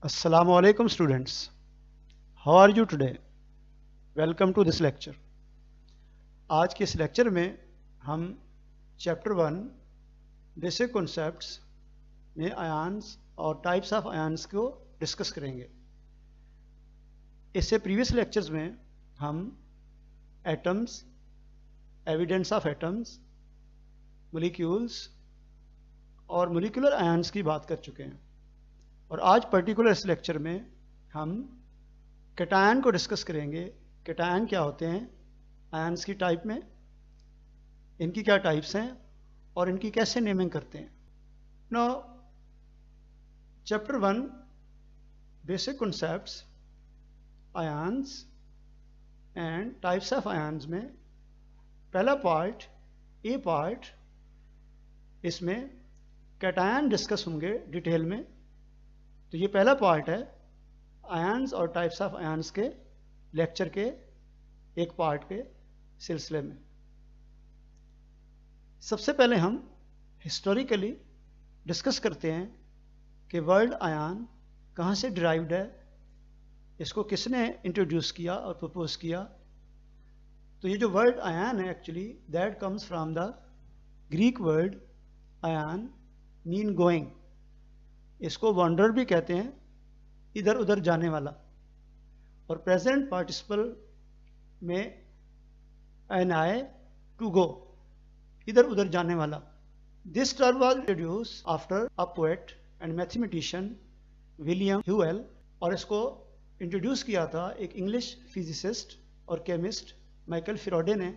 Assalamu alaikum students. How are you today? Welcome to this lecture. आज के इस lecture में हम चैप्टर 1 बेसिक कॉन्सेप्ट्स में आयन्स और टाइप्स ऑफ आयन्स को डिस्कस करेंगे। इससे प्रीवियस लेक्चर्स में हम atoms, evidence of atoms, molecules और मॉलिक्यूलर आयन्स की बात कर चुके हैं और आज पर्टिकुलर इस लेक्चर में हम कैटायन को डिस्कस करेंगे। कैटायन क्या होते हैं आयन्स की टाइप में, इनकी क्या टाइप्स हैं और इनकी कैसे नेमिंग करते हैं। Now chapter 1 basic concepts ions and types of ions में पहला पार्ट ए पार्ट, इसमें कैटायन डिस्कस होंगे डिटेल में। तो ये पहला पार्ट है आयन्स और टाइप्स ऑफ आयन्स के लेक्चर के एक पार्ट के सिलसिले में। सबसे पहले हम हिस्टोरिकली डिस्कस करते हैं कि वर्ड आयन कहाँ से डिराइव्ड है, इसको किसने इंट्रोड्यूस किया और प्रपोज किया। तो ये जो वर्ड आयन है actually that comes from the Greek word ion mean going. इसको वॉन्डर भी कहते हैं, इधर उधर जाने वाला। और प्रेजेंट पार्टिसिपल में एन आई टू गो, इधर उधर जाने वाला। This term was introduce after a poet and mathematician William Whewell, और इसको इंट्रोड्यूस किया था एक इंग्लिश फिजिसिस्ट और केमिस्ट माइकल फिरोडे ने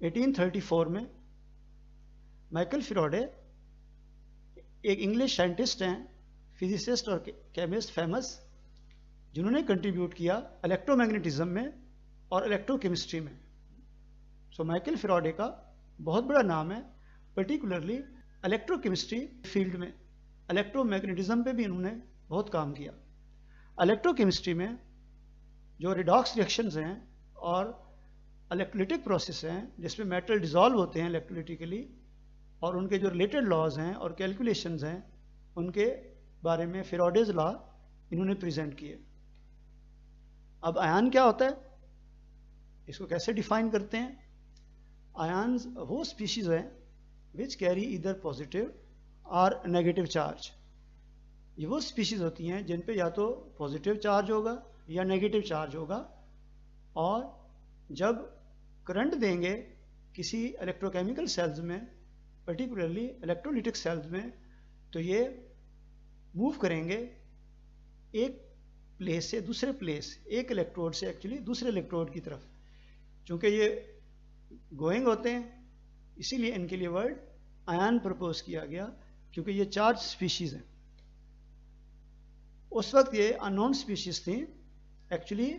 1834 में। माइकल फिरोडे एक इंग्लिश साइंटिस्ट हैं, फिजिसिस्ट और केमिस्ट फेमस, जिन्होंने कंट्रीब्यूट किया इलेक्ट्रोमैग्नेटिज्म में और इलेक्ट्रोकेमिस्ट्री में। सो माइकल फिरोडे का बहुत बड़ा नाम है, पर्टिकुलरली इलेक्ट्रोकेमिस्ट्री फील्ड में। इलेक्ट्रोमैग्नेटिज्म पे भी इन्होंने बहुत काम किया। इलेक्ट्रोकेमिस्ट्री में जो रिडॉक्स रिएक्शंस हैं और इलेक्ट्रोलिटिक प्रोसेस हैं जिसमें मेटल डिसॉल्व होते हैं इलेक्ट्रोलिटिकली, और उनके जो रिलेटेड लॉज हैं और कैलकुलेशंस हैं, उनके बारे में फिरोडेज लॉ इन्होंने प्रेजेंट किए। अब आयन क्या होता है, इसको कैसे डिफाइन करते हैं। आयन्स वो स्पीशीज हैं विच कैरी इधर पॉजिटिव और नेगेटिव चार्ज। ये वो स्पीशीज होती हैं जिन पे या तो पॉजिटिव चार्ज होगा या नेगेटिव चार्ज होगा, और जब करंट देंगे किसी इलेक्ट्रोकेमिकल सेल्स में, पर्टिकुलरली इलेक्ट्रोलिटिक सेल्स में, तो ये मूव करेंगे एक प्लेस से दूसरे प्लेस, एक इलेक्ट्रोड से एक्चुअली दूसरे इलेक्ट्रोड की तरफ। चूंकि ये गोइंग होते हैं इसीलिए इनके लिए वर्ड आयन प्रपोज किया गया, क्योंकि ये चार्ज स्पीशीज हैं। उस वक्त ये अननोन स्पीशीज थी। Actually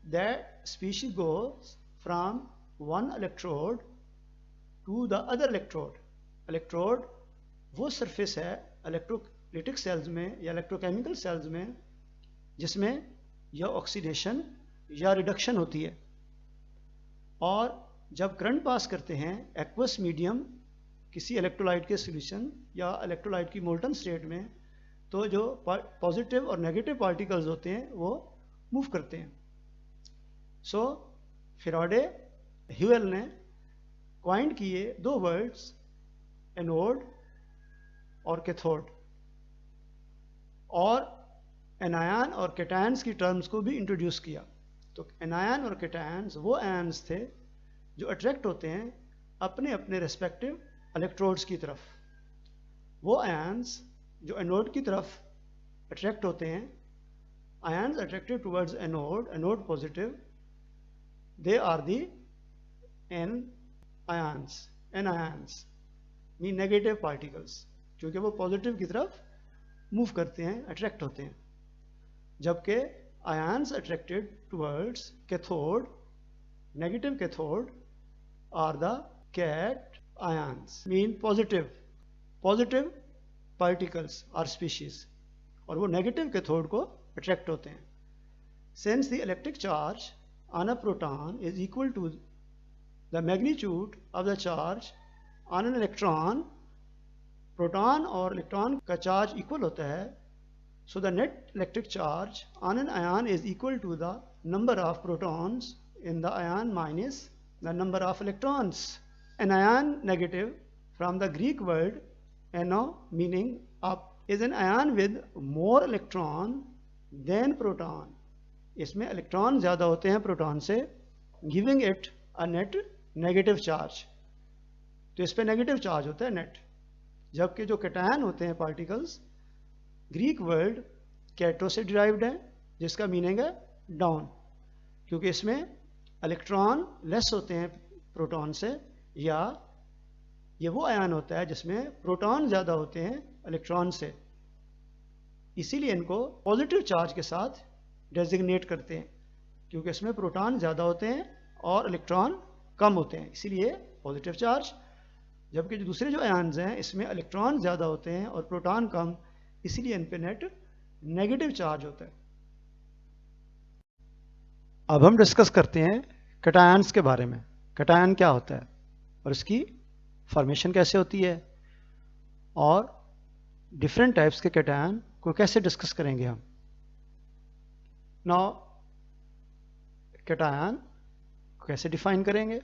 that species goes from one electrode to the other electrode. Electrode वो सरफेस है इलेक्ट्रोलिटिक सेल्स में या इलेक्ट्रोकेमिकल सेल्स में जिसमें या ऑक्सीडेशन या रिडक्शन होती है, और जब करंट पास करते हैं एक्वस मीडियम किसी इलेक्ट्रोलाइट के सॉल्यूशन या इलेक्ट्रोलाइट की मोल्टन स्टेट में, तो जो पॉजिटिव और नेगेटिव पार्टिकल्स होते हैं वो मूव करते हैं। सो फिरोडे ह्यूएल ने क्वाइंट किए दो वर्ड्स, एनोड और कैथोड, और एनायन और कैटायंस की टर्म्स को भी इंट्रोड्यूस किया। तो एनायन और कैटायंस वो आयन्स थे जो अट्रैक्ट होते हैं अपने अपने रेस्पेक्टिव इलेक्ट्रोड्स की तरफ। वो आयन्स जो एनोड की तरफ अट्रैक्ट होते हैं, ions attracted towards anode, anode positive, they are the anions. Anions mean negative particles, क्योंकि वो पॉजिटिव की तरफ मूव करते हैं, अट्रैक्ट होते हैं। जबकि ions attracted towards cathode, negative cathode, are the cations mean positive, positive particles are species, और वो नेगेटिव कैथोड को अट्रैक्ट होते हैं। Since the electric charge on a proton is equal to the magnitude of the charge on an electron, proton और electron का charge equal होता है, So the net electric charge on an ion is equal to the number of protons in the ion minus the number of electrons. An ion negative from the Greek word ano meaning up is an ion with more electron than proton. इसमें electron ज़्यादा होते हैं proton से, giving it a net negative charge. तो इस पर negative charge होता है नेट. जबकि जो कैटायन होते हैं पार्टिकल्स, ग्रीक वर्ड कैटो से डिराइव्ड है जिसका मीनिंग है डाउन, क्योंकि इसमें इलेक्ट्रॉन लेस होते हैं प्रोटॉन से, या ये वो आयन होता है जिसमें प्रोटॉन ज़्यादा होते हैं इलेक्ट्रॉन से. इसीलिए इनको पॉजिटिव चार्ज के साथ डेजिग्नेट करते हैं, क्योंकि इसमें प्रोटॉन ज़्यादा होते हैं और इलेक्ट्रॉन कम होते हैं, इसीलिए पॉजिटिव चार्ज. जबकि जो दूसरे जो आयन्स हैं इसमें इलेक्ट्रॉन ज़्यादा होते हैं और प्रोटॉन कम, इसीलिए इन पे नेट नेगेटिव चार्ज होता है. अब हम डिस्कस करते हैं कैटायन्स के बारे में. कैटायन क्या होता है और इसकी फॉर्मेशन कैसे होती है, और डिफरेंट टाइप्स के कैटायन को कैसे डिस्कस करेंगे हम. नाउ कैटायन कैसे डिफाइन करेंगे.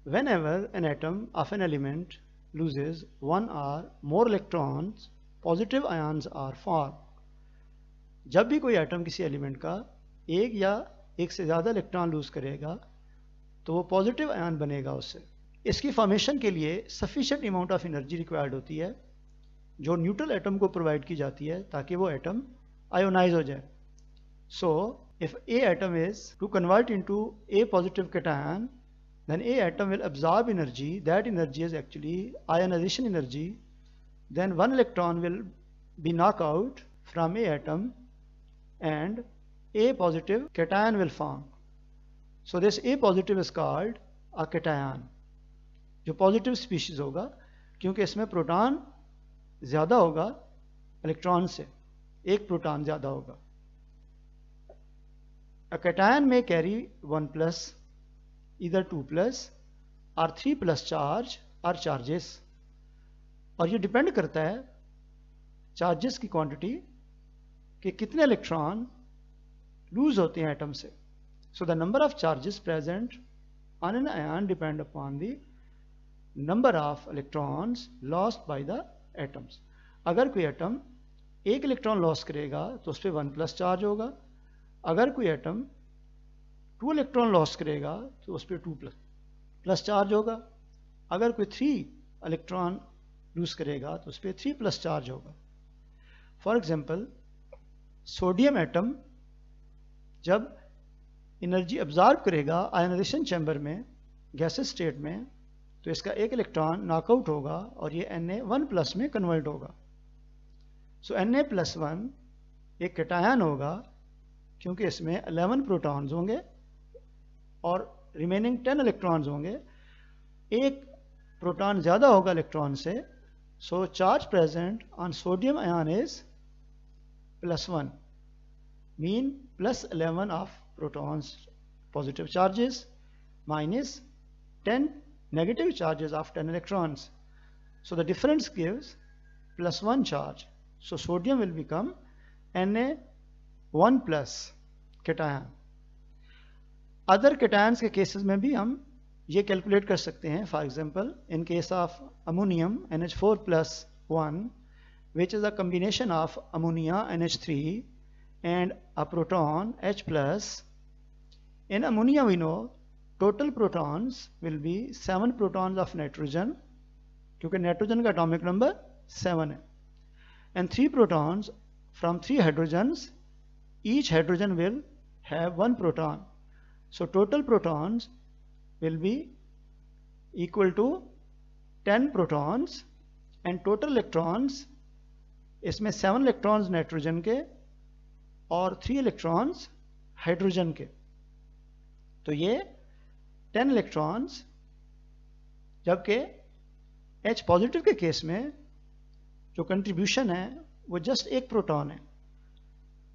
Whenever an atom of an element loses one or more electrons, positive ions are formed. जब भी कोई एटम किसी एलिमेंट का एक या एक से ज़्यादा इलेक्ट्रॉन लूज करेगा तो वो पॉजिटिव आयन बनेगा उससे. इसकी फॉर्मेशन के लिए sufficient amount of energy required होती है, जो न्यूट्रल एटम को प्रोवाइड की जाती है ताकि वो एटम आयोनाइज हो जाए. So if a atom is to convert into a positive cation, then A atom will absorb energy. That energy is actually ionization energy. Then one electron will be knocked out from A atom and A positive cation will form. So this A positive is called a cation, जो positive species होगा, क्योंकि इसमें proton ज़्यादा होगा electron से, एक proton ज़्यादा होगा. A cation may carry 1 plus, either 2 plus or 3 plus charge or charges. और ये डिपेंड करता है चार्जेस की क्वांटिटी कि कितने इलेक्ट्रॉन लूज होते हैं एटम से. So the number of charges present on an ion depend upon the number of electrons lost by the atoms. अगर कोई एटम एक इलेक्ट्रॉन लॉस करेगा तो उस पर 1 प्लस चार्ज होगा. अगर कोई एटम 2 इलेक्ट्रॉन लॉस करेगा तो उस पर 2 प्लस चार्ज होगा. अगर कोई 3 इलेक्ट्रॉन लूज करेगा तो उस पर 3 प्लस चार्ज होगा. फॉर एग्जांपल, सोडियम एटम जब एनर्जी अब्जॉर्ब करेगा आयनाइजेशन चैम्बर में गैसेस स्टेट में, तो इसका एक इलेक्ट्रॉन नॉकआउट होगा और ये Na1 प्लस में कन्वर्ट होगा. सो Na+1 एक कैटायन होगा क्योंकि इसमें 11 प्रोटॉन्स होंगे और रिमेनिंग 10 इलेक्ट्रॉन्स होंगे. एक प्रोटॉन ज़्यादा होगा इलेक्ट्रॉन से, so charge present on sodium ion is +1, mean +11 of protons positive charges minus 10 negative charges of 10 electrons. So the difference gives +1 charge. So sodium will become Na1 plus cation. Other cations के cases में भी हम ये calculate कर सकते हैं. For example, in case of ammonium NH4+1, which is a combination of ammonia NH3 and a proton H+. In ammonia we know total protons will be 7 protons of nitrogen, क्योंकि nitrogen का atomic number 7 है, and 3 protons from 3 hydrogens. Each hydrogen will have 1 proton. So total protons will be equal to 10 protons and total electrons, इसमें 7 electrons nitrogen के और 3 electrons hydrogen के. तो ये 10 electrons. जबकि H पॉजिटिव के केस में जो कंट्रीब्यूशन है वो जस्ट एक प्रोटॉन है.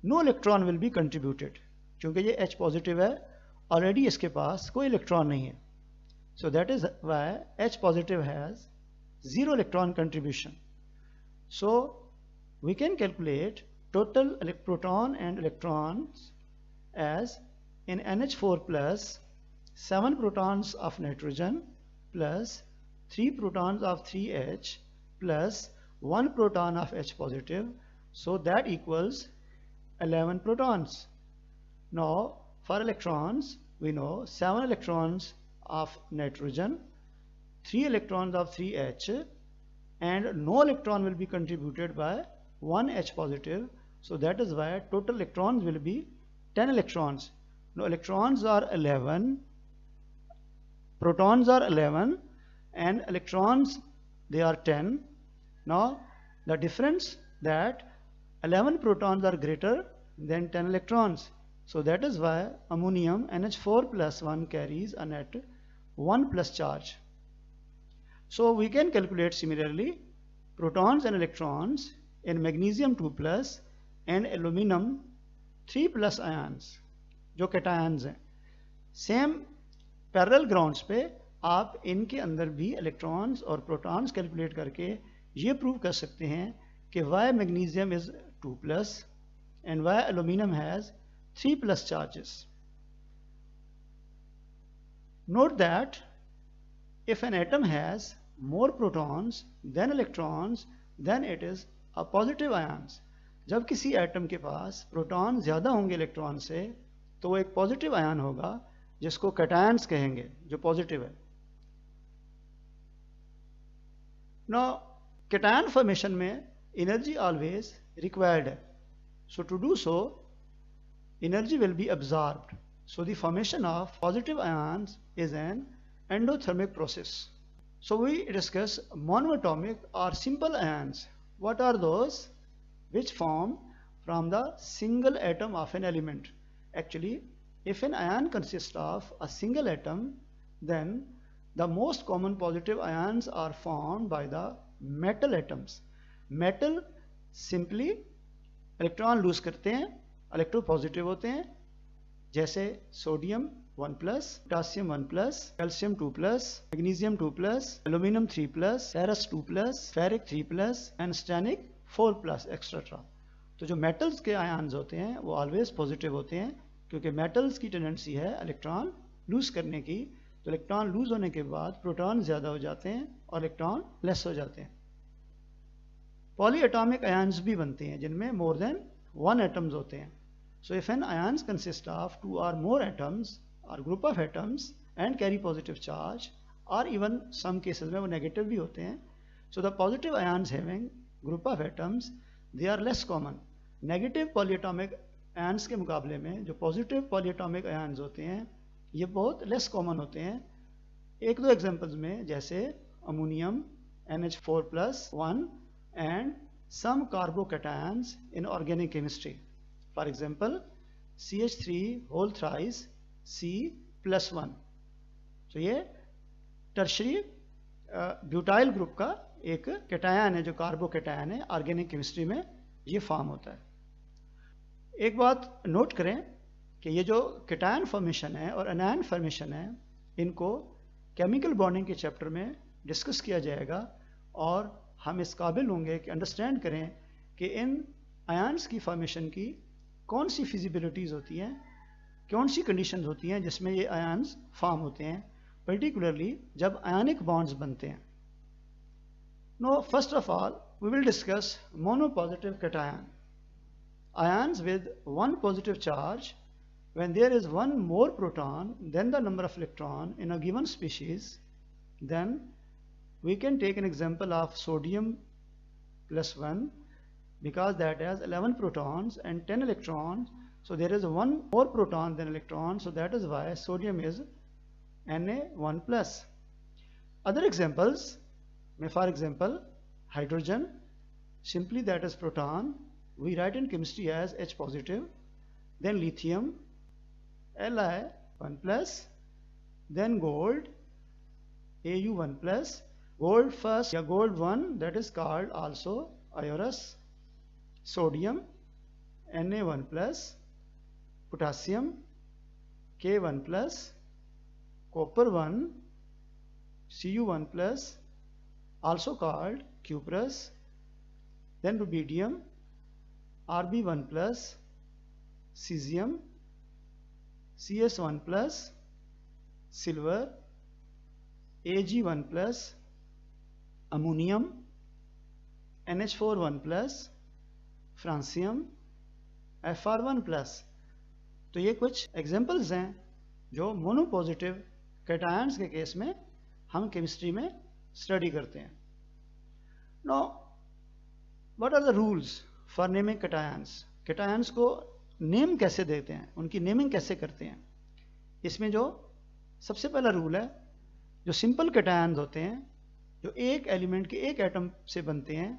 No electron will be contributed, क्योंकि ये H पॉजिटिव है, ऑलरेडी इसके पास कोई इलेक्ट्रॉन नहीं है. So that is why H positive has 0 electron contribution. So we can calculate total proton and electrons as in NH4 plus 7 protons of nitrogen plus 3 protons of 3H plus 1 proton of H positive, so that equals 11 protons. Now for electrons, we know 7 electrons of nitrogen, 3 electrons of 3H, and no electron will be contributed by 1 H positive, so that is why total electrons will be 10 electrons. Now electrons are 11, protons are 11, and electrons, they are 10. Now the difference that 11 protons are greater than 10 electrons, so that is why ammonium NH4 plus 1 carries a net 1 plus charge. So we can calculate similarly protons and electrons in magnesium 2 plus and aluminum 3 plus ions जो cations हैं. Same parallel grounds पे आप इनके अंदर भी electrons और protons calculate करके ये प्रूव कर सकते हैं कि why magnesium is 2 plus and why aluminum has 3 plus charges. Note that if an atom has more protons than electrons, then it is a positive ions. जब किसी एटम के पास प्रोटॉन ज़्यादा होंगे इलेक्ट्रॉन से तो वो एक पॉजिटिव आयन होगा जिसको कैटायंस कहेंगे, जो पॉजिटिव है. Now कैटायन फॉर्मेशन में एनर्जी ऑलवेज रिक्वायर्ड है. So to do so, energy will be absorbed. So the formation of positive ions is an endothermic process. So we discuss monoatomic or simple ions. What are those? Which form from the single atom of an element. Actually, if an ion consists of a single atom, then the most common positive ions are formed by the metal atoms. Metal simply electron lose करते हैं, electropositive होते हैं, जैसे sodium 1 plus, potassium 1 plus, calcium 2 plus, magnesium 2 plus, aluminium 3 plus, ferrous 2 plus, ferric 3 plus and stannic 4 plus etcetera. तो जो metals के ions होते हैं वो ऑलवेज पॉजिटिव होते हैं क्योंकि मेटल्स की टेंडेंसी है इलेक्ट्रॉन लूज करने की. तो इलेक्ट्रॉन लूज होने के बाद प्रोटॉन ज़्यादा हो जाते हैं और इलेक्ट्रॉन लेस हो जाते हैं. पॉलीएटॉमिक आयन्स भी बनते हैं जिनमें मोर देन 1 एटम्स होते हैं. So if anions consist of 2 or more atoms और group of atoms and carry positive charge और इवन सम केसेस में वो नेगेटिव भी होते हैं. So the positive ions having group of atoms they are less common. Negative polyatomic ions के मुकाबले में जो पॉजिटिव पॉलीएटॉमिक आयन्स होते हैं ये बहुत लेस कॉमन होते हैं. एक दो एग्जांपल्स में जैसे ammonium NH4 plus 1 and some carbocations in organic chemistry. For example, CH3 whole thrice C plus 1. तो ये टर्शरी ब्यूटाइल ग्रुप का एक कैटायन है जो कार्बोकैटायन है. ऑर्गेनिक केमिस्ट्री में ये फॉर्म होता है. एक बात नोट करें कि ये जो कैटायन फॉर्मेशन है और एनायन फॉर्मेशन है इनको केमिकल बॉन्डिंग के चैप्टर में डिस्कस किया जाएगा और हम इस काबिल होंगे कि अंडरस्टैंड करें कि इन आयन्स की फॉर्मेशन की कौन सी फिजिबिलिटीज़ होती हैं, कौन सी कंडीशंस होती हैं जिसमें ये आयन्स फॉर्म होते हैं, पर्टिकुलरली जब आयनिक बॉन्ड्स बनते हैं. Now first of all we will discuss monopositive cation. Ions with one positive charge, when there is one more proton than the number of electron in a given species, then we can take an example of sodium plus 1 because that has 11 protons and 10 electrons. So there is one more proton than electron, so that is why sodium is Na1 plus. Other examples, for example, hydrogen, simply that is proton, we write in chemistry as H positive, then lithium, Li1 plus, then gold, Au1 plus, gold first, या gold 1 that is called also iodus, sodium, Na1 plus, potassium, K1 plus, copper 1, Cu1 plus, also called cuprous, then rubidium, Rb1 plus cesium, CS1 plus silver, Ag1 plus ammonium, NH41 plus francium, Fr1 plus. तो ये कुछ examples हैं जो मोनोपॉजिटिव cations के case में हम chemistry में study करते हैं। Now what are the rules for naming cations? Cations को नेम कैसे देते हैं, उनकी नेमिंग कैसे करते हैं? इसमें जो सबसे पहला रूल है, जो सिंपल कैटायंस होते हैं जो एक एलिमेंट के एक एटम से बनते हैं,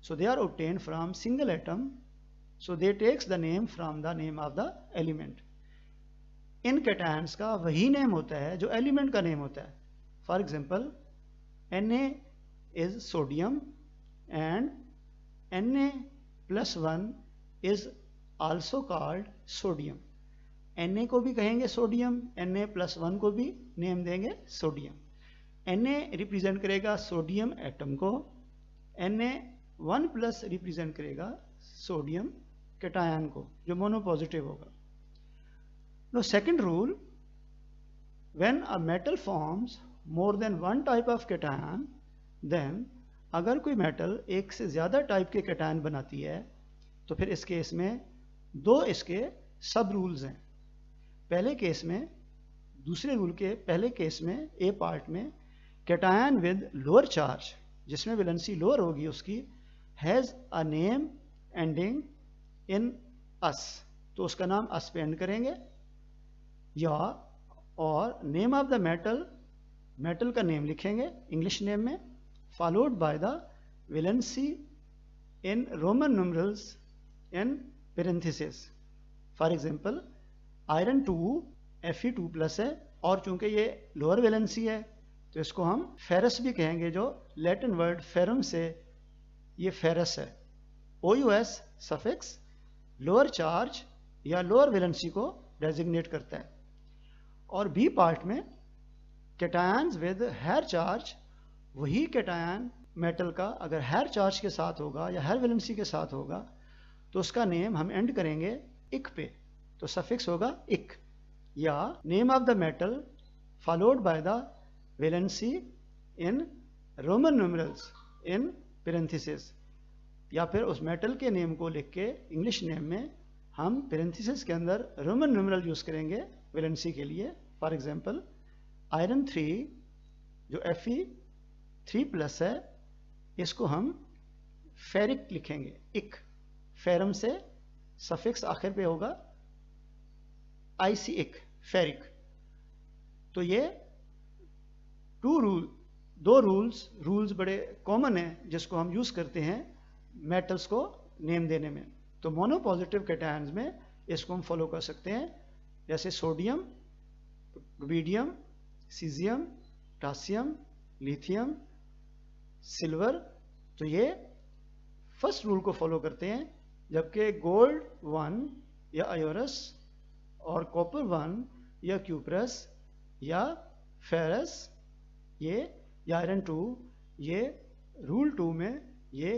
so they are obtained from single atom, so they takes the name from the name of the element. In cations का वही नेम होता है जो एलिमेंट का नेम होता है। For example Na is sodium and Na+1 is also called sodium. Na को भी कहेंगे सोडियम, Na+1 को भी नेम देंगे सोडियम। Na रिप्रेजेंट करेगा सोडियम एटम को, Na1+ रिप्रेजेंट करेगा सोडियम कैटायन को जो मोनोपॉजिटिव होगा। No second rule, when a metal forms more than one type of cation, then अगर कोई मेटल एक से ज़्यादा टाइप के कैटायन बनाती है तो फिर इस केस में दो इसके सब रूल्स हैं। पहले केस में, दूसरे रूल के पहले केस में ए पार्ट में, कैटायन विद लोअर चार्ज जिसमें वैलेंसी लोअर होगी उसकी, has a name ending in ous, तो उसका नाम अस पे एंड करेंगे, या और name of the metal, metal का नेम लिखेंगे इंग्लिश नेम में, followed by the valency in Roman numerals in parenthesis. For example iron 2 Fe2+ है, और चूंकि ये लोअर वैलेंसी है तो इसको हम फेरस भी कहेंगे, जो लैटिन वर्ड फेरम से ये फेरस है। OUS सफिक्स लोअर चार्ज या लोअर वैलेंसी को डेजिग्नेट करता है। और बी पार्ट में कैटायंस विद हायर चार्ज, वही कैटायन मेटल का अगर हायर चार्ज के साथ होगा या हायर वैलेंसी के साथ होगा तो उसका नेम हम एंड करेंगे इक पे, तो सफिक्स होगा इक, या name of the metal followed by the valency in Roman numerals in parenthesis, या फिर उस मेटल के नेम को लिख के इंग्लिश नेम में हम पेरेंथेसिस के अंदर रोमन न्यूमरल यूज करेंगे वैलेंसी के लिए। फॉर एग्जांपल आयरन 3 जो Fe3+ है, इसको हम फेरिक लिखेंगे इक, फेरम से सफिक्स आखिर पे होगा IC, फेरिक। तो ये दो रूल्स बड़े कॉमन हैं जिसको हम यूज करते हैं मेटल्स को नेम देने में। तो मोनोपॉजिटिव कैटायंस में इसको हम फॉलो कर सकते हैं, जैसे sodium, rubidium, caesium, potassium, lithium, silver, तो ये फर्स्ट रूल को फॉलो करते हैं, जबकि गोल्ड 1 या आयोरस और कॉपर 1 या क्यूप्रस या फेरस ये या आयरन 2 ये रूल 2 में ये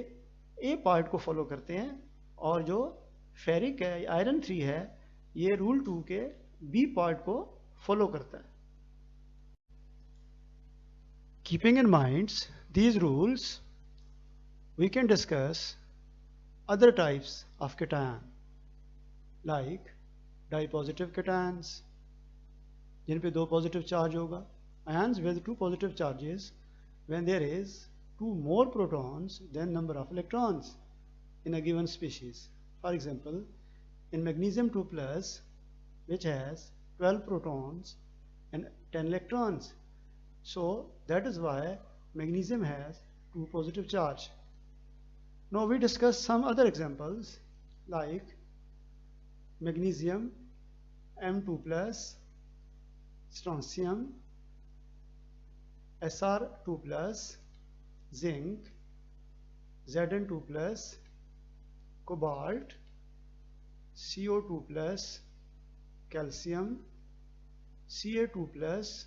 ए पार्ट को फॉलो करते हैं, और जो फेरिक है आयरन 3 है ये रूल 2 के बी पार्ट को फॉलो करता है। Keeping in mind these rules, we can discuss other types of cation like dipositive cations जिन पे 2 पॉजिटिव चार्ज होगा, ions with 2 positive charges when there is 2 more protons than number of electrons in a given species. For example, in magnesium 2+, which has 12 protons and 10 electrons, so that is why magnesium has 2 positive charge. Now we discuss some other examples like magnesium M2+, strontium, Sr2+, zinc, Zn2+, cobalt, CO2+, calcium, Ca2+,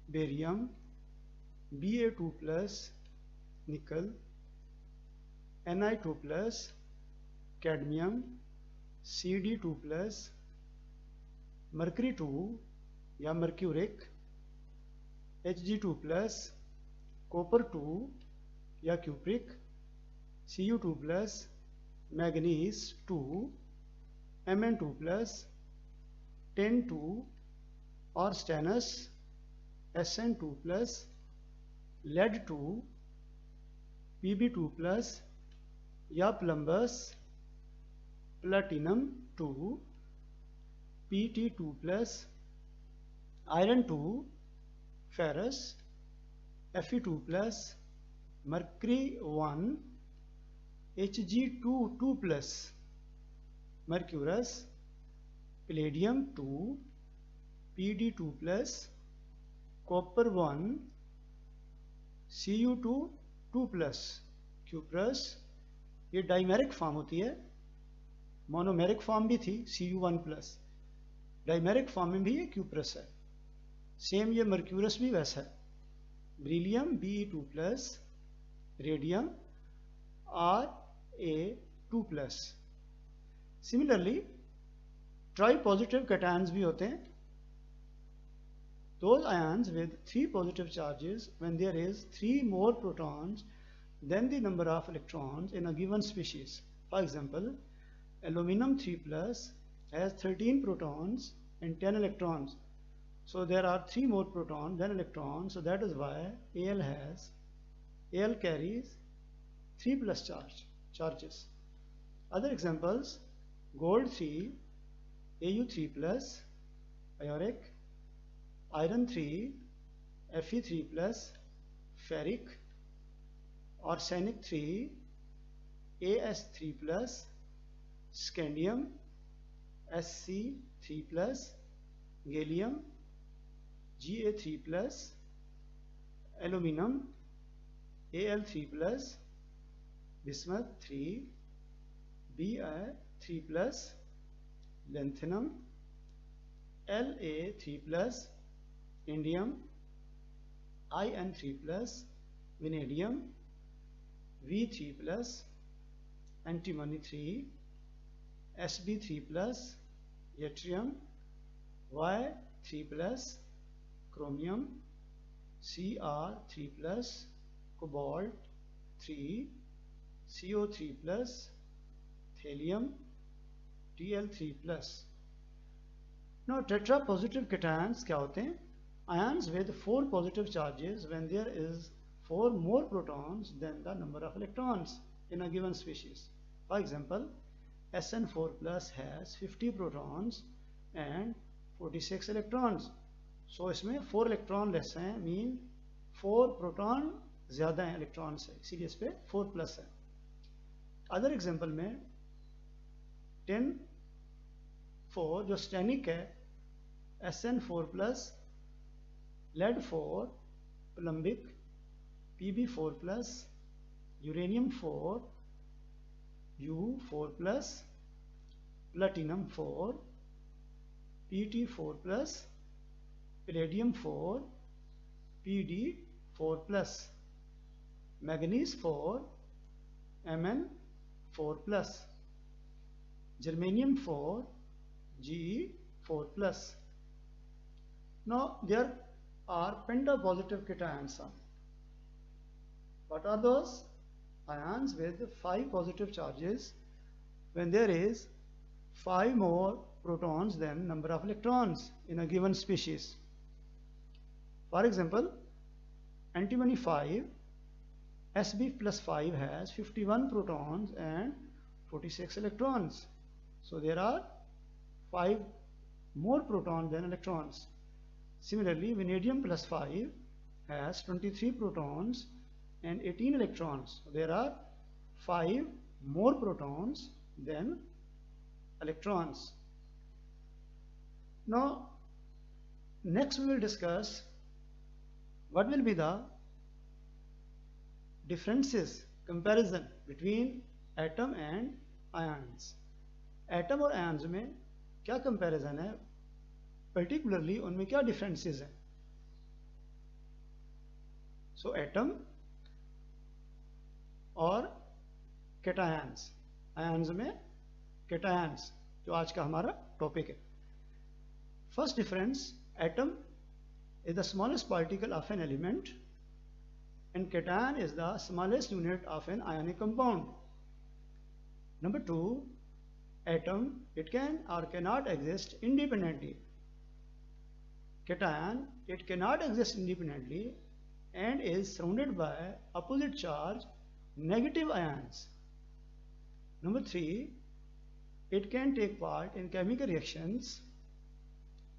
barium, Ba2+, nickel, Ni2+, cadmium Cd2+, mercury 2 या mercuric Hg2+, copper 2 या cupric Cu2+, manganese 2, Mn2+, tin 2 और stannous Sn2+, lead 2, Pb2+, या plumbous platinum 2, Pt2+, iron 2, ferrous Fe2+, mercury 1, Hg2+, mercurous, palladium 2, Pd2+, copper 1, Cu2+, cuprous. ये dimeric form होती है, monomeric form भी थी Cu1+, dimeric form में भी ये क्यूप्रस है। सेम ये मर्क्यूरस भी वैसा है, beryllium Be2+, radium Ra2+। Similarly try positive cations भी होते हैं, those ions with 3 positive charges when there is 3 more protons than the number of electrons in a given species. For example, aluminum 3+ has 13 protons and 10 electrons. So there are 3 more protons than electrons, so that is why Al carries 3+ charges. Other examples, gold 3, Au3+, ioric, iron 3, Fe3+, ferric, arsenic 3, As3+, scandium, Sc3+, gallium, Ga3+, aluminum, Al3+, bismuth 3, Bi3+, lanthanum, La3+, indium, In3+, vanadium, V3+, antimony 3, Sb3+, yttrium, Y3+, chromium, Cr3+, cobalt 3, CO3+, thallium, Tl3+. Now tetra positive cations क्या होते हैं? Ions with 4 positive charges when there is 4 more protons than the number of electrons in a given species. For example, Sn4+ has 50 protons and 46 electrons. So इसमें 4 electron less हैं, mean 4 proton ज़्यादा हैं electron से, इसीलिए इस पे 4+ है. Other example में tin 4 जो स्टेनिक है, Sn4+, lead 4, plumbic, Pb4+, uranium 4, U4+, platinum 4, Pt4+, palladium 4, Pd4+, manganese 4, Mn4+, germanium 4, Ge4+. Now there are pentapositive cations. What are those? Ions with 5 positive charges when there is 5 more protons than number of electrons in a given species. For example, antimony 5, Sb+5 has 51 protons and 46 electrons. So there are 5 more protons than electrons. Similarly, vanadium +5 has 23 protons and 18 electrons. So there are 5 more protons than electrons. Now, next we will discuss what will be the differences, comparison between atom and ions. Atom और ions में क्या comparison है, particularly उनमें क्या differences हैं. So atom और cations, ions में cations, जो आज का हमारा टॉपिक है। First difference, atom is the smallest particle of an element and cation is the smallest unit of an ionic compound. Number two, atom, it can or cannot exist independently. Cation, it cannot exist independently and is surrounded by opposite charge, negative ions. Number three, it can take part in chemical reactions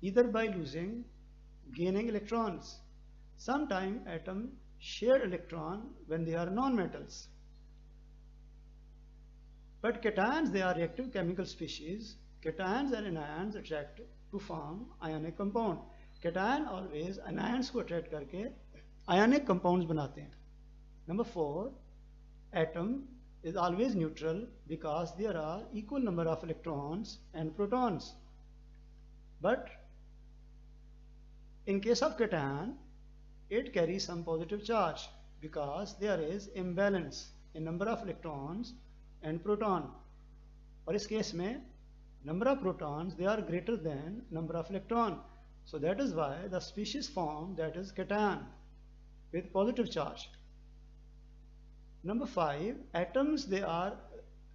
either by losing, gaining electrons. Sometimes atoms share electron when they are non-metals. But cations, they are reactive chemical species. Cations and anions attract to form ionic compound. Cation always anions को attract करके ionic compounds बनाते हैं. Number 4, atom is always neutral because there are equal number of electrons and protons. But in case of cation, it carries some positive charge because there is imbalance in number of electrons and proton. और इस case में number of protons, they are greater than number of electron. So that is why the species form, that is cation with positive charge. Number 5, atoms, they are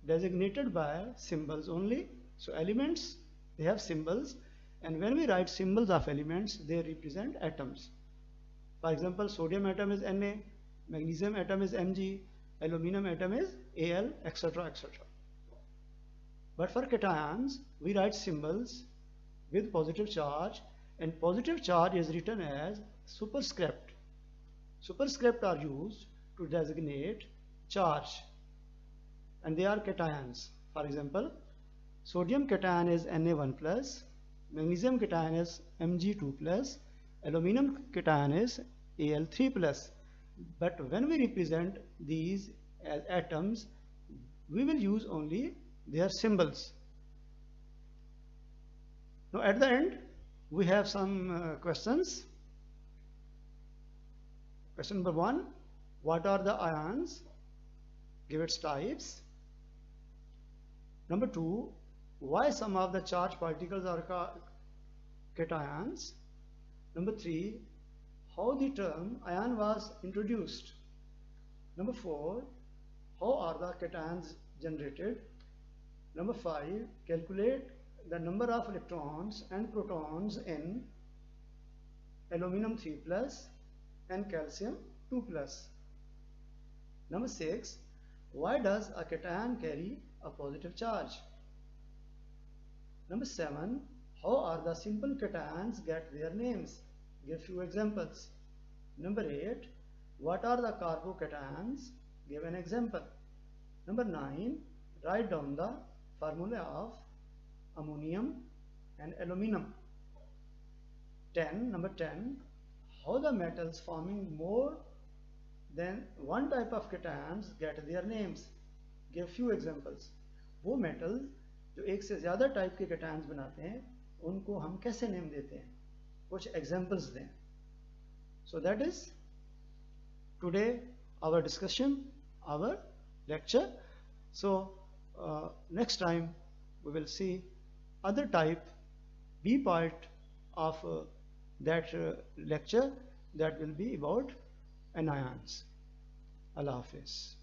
designated by symbols only. So elements, they have symbols, and when we write symbols of elements, they represent atoms. For example, sodium atom is Na, magnesium atom is Mg, aluminum atom is Al, etc., etc. But for cations, we write symbols with positive charge, and positive charge is written as superscript. Superscript are used to designate charge, and they are cations. For example, sodium cation is Na1 plus, magnesium cation is Mg2 plus, aluminum cation is Al3 plus. But when we represent these as atoms, we will use only their symbols. Now at the end, we have some questions. Question number 1, what are the ions? Give its types. Number 2, why some of the charged particles are cations? Number 3, how the term ion was introduced. Number 4, how are the cations generated? Number 5, calculate the number of electrons and protons in aluminum 3 plus and calcium 2 plus. Number 6, why does a cation carry a positive charge? Number 7, how are the simple cations get their names? Give few examples. Number 8, what are the carbocations? Give an example. Number 9, write down the formula of ammonium and aluminum. Number 10, how the metals forming more than one type of cations get their names. Give few examples. वो metals जो एक से ज़्यादा type के cations बनाते हैं, उनको हम कैसे नेम देते हैं? कुछ examples दें. So that is today our discussion, our lecture. So next time we will see other type, B part of that lecture, that will be about anions. Allah Hafiz.